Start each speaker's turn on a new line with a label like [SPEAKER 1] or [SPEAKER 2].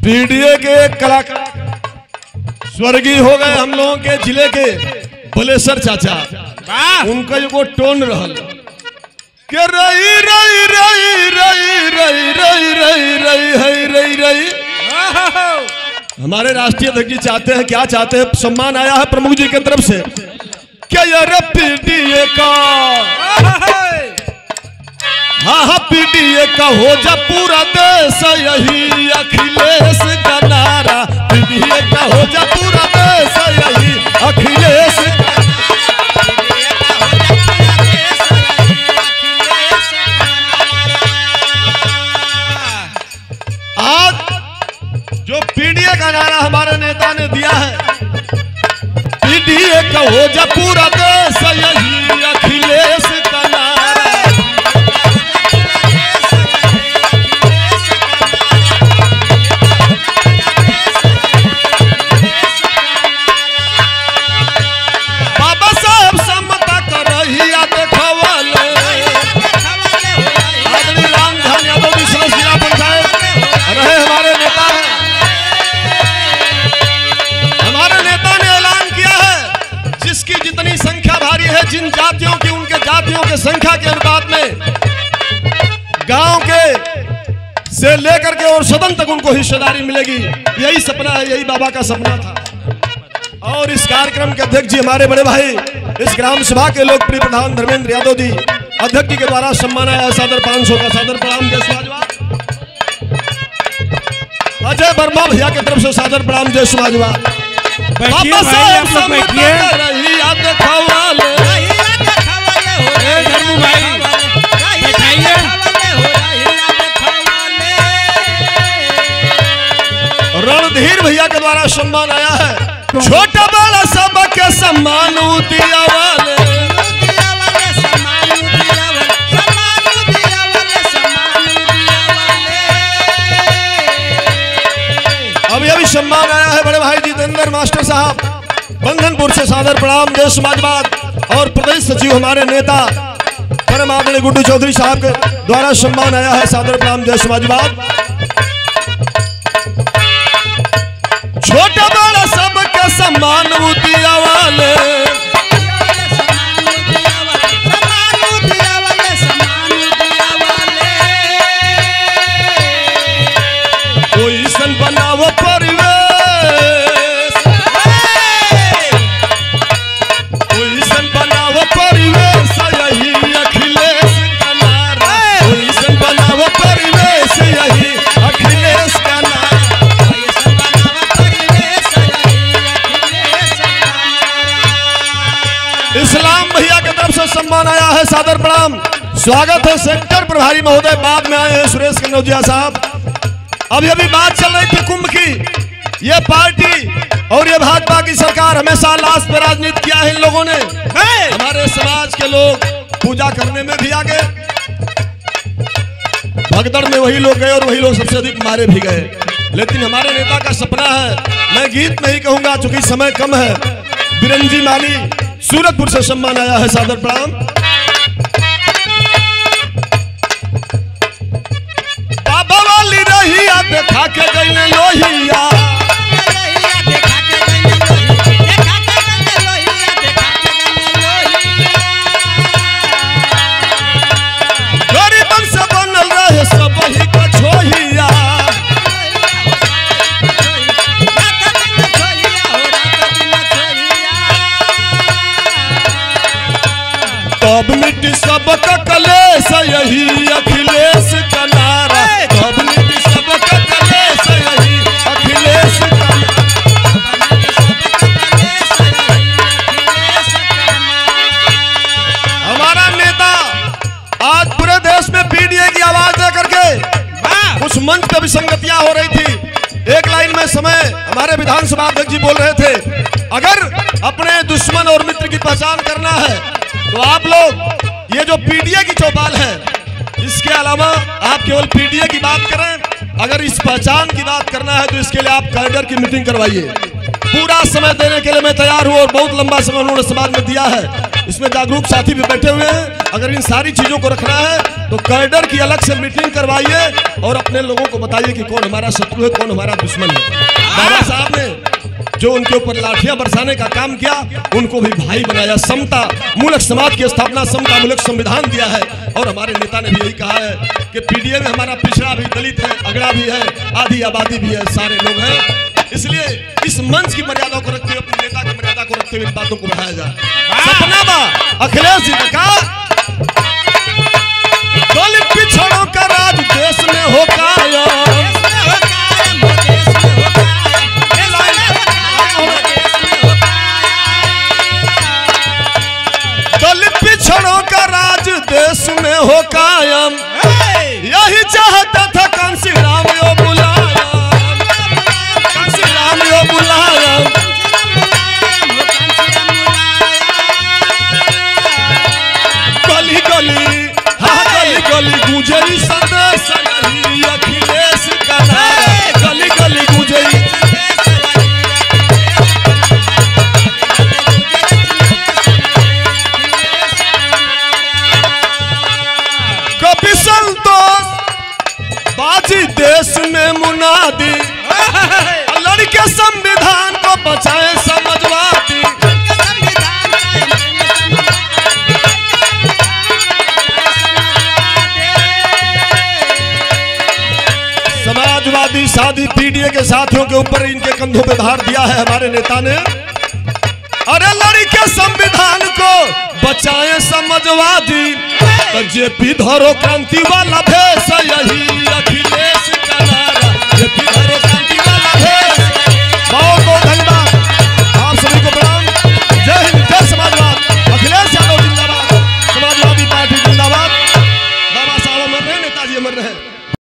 [SPEAKER 1] PDA के कलाकार स्वर्गीय हो गए हम लोगों के जिले के बलेसर चाचा, उनका एगो टोन रहल के रई रई रई रई रई रई रई रई रई रई। हमारे राष्ट्रीय अध्यक्ष जी चाहते हैं, क्या चाहते हैं? सम्मान आया है प्रमुख जी की तरफ से क्या यार पीडीए का, हाँ हाँ पीडीए का हो जा पूरा देश, यही अखिलेश का नारा। पीडीए का हो जा पूरा देश, यही अखिलेश जो पीडीए का नारा हमारे नेता ने दिया है, पीडीए का हो जा पूरा देश, यही अखिलेश का नारा। बाबा साहब समता कर रही देखवाले, आदरणीय रामधन यादव जी सरस जिला पंचायत रहे हमारे नेता हैं। जिसकी जितनी संख्या भारी है, जिन जातियों की उनके जातियों के संख्या के अनुपात में गांव के से लेकर के और सदन तक उनको हिस्सेदारी मिलेगी, यही सपना है, यही बाबा का सपना था। और इस कार्यक्रम के अध्यक्ष जी हमारे बड़े भाई, इस ग्राम सभा के लोकप्रिय प्रधान धर्मेंद्र यादव जी, अध्यक्ष जी के द्वारा सम्मान आया सादर 500 का सादर प्रणाम जय समाजवाद। अजय वर्मा भैया की तरफ से सादर प्रणाम जय समाजवाद।
[SPEAKER 2] बैठिए भाई, आप लोग बैठिए। रणधीर भैया के द्वारा सम्मान आया है, छोटा बड़ा सबके सम्मान दिया वाले। अभी अभी सम्मान आया है बड़े भाई जितेंद्र मास्टर साहब बंधनपुर से सादर प्रणाम जय समाजवाद। और प्रदेश सचिव हमारे नेता परम आदरणीय गुड्डू चौधरी साहब के द्वारा सम्मान आया है सादर प्रणाम जय समाजवाद। छोटा बड़ा सबके सम्मान दिया वाले, कोई सन बनाओ परिवेश, कोई सन बनाओ परिवेश, यही अखिलेश का नारा। कोई सन बनाओ परिवेश, यही अखिलेश का नारा। इस्लाम भैया की तरफ से सम्मान आया है सादर प्रणाम स्वागत है सेक्टर प्रभारी महोदय, बाद में आए हैं सुरेश कन्नौजिया साहब। अभी अभी बात चल रही थी कुंभ की, ये पार्टी और ये भाजपा की सरकार हमेशा लाश पे राजनीति किया है इन लोगों ने। हमारे समाज के लोग पूजा करने में भी आगे, भगदड़ में वही लोग गए और वही लोग सबसे अधिक मारे भी गए। लेकिन हमारे नेता का सपना है, मैं गीत नहीं कहूंगा चूंकि समय कम है। बिरंजी माली सूरतपुर से सम्मान आया है सादर प्रणाम। बाबा वाली रहिया देखा के गई लोहिया, गरीबन से बनल रहे सब ही कछोहिया। तब मिट्टी सबका कलेश, यही अखिलेश का नारा। तब मिट्टी सबका कलेश, यही अखिलेश का हमारा नेता आज पूरे देश में पीडीए की आवाज दे करके कुछ मंच पे विसंगतियां हो रही थी। एक लाइन में समय हमारे विधानसभा अध्यक्ष जी बोल रहे थे, अगर अपने दुश्मन और मित्र की पहचान करना है तो आप लोग ये जो पीडीए की चौपाल है, इसके अलावा आप केवल पीडीए की बात करें। अगर इस पहचान की बात करना है तो इसके लिए आप कैडर की मीटिंग करवाइए। पूरा समय देने के लिए मैं तैयार हूं और बहुत लंबा समय उन्होंने समाज में दिया है।
[SPEAKER 1] इसमें जागरूक साथी भी बैठे हुए हैं। अगर इन सारी चीजों को रखना है तो कैडर की अलग से मीटिंग करवाइए और अपने लोगों को बताइए कि कौन हमारा शत्रु है, कौन हमारा दुश्मन है। बाबा साहब ने जो उनके ऊपर लाठियां बरसाने का काम किया, उनको भी भाई बनाया। समता मूलक समाज की स्थापना, समता मूलक संविधान दिया है। और हमारे नेता ने भी यही कहा है कि पीडीए में हमारा पिछड़ा भी, दलित है, अगड़ा भी है, आधी आबादी भी है, सारे लोग हैं। इसलिए इस मंच की मर्यादा को रखते हुए, अपने नेता की मर्यादा को रखते हुए इन बातों को बढ़ाया जाए। सपना बा अखिलेश जी का दलित पिछड़ों का राज देश में हो कायम। दलित पिछड़ों का राज देश में हो कायम, यही चाहता था कांसी राम यो मुलायम, कांसी राम यो मुलायम। गली गली, हाँ गली गली गूंजे संदेश नहीं अखिलेश का नारा, गली गली गूंजे। कभी संतोष बाजी देश में मुनादी, लड़के संविधान को बचाए समाजवादी। समाजवादी साथी पीडीए के साथियों के ऊपर इनके कंधों पे भार दिया है हमारे नेता ने। अरे लड़के संविधान को बचाए समाजवादी, जेपी धरो क्रांति वाला भेष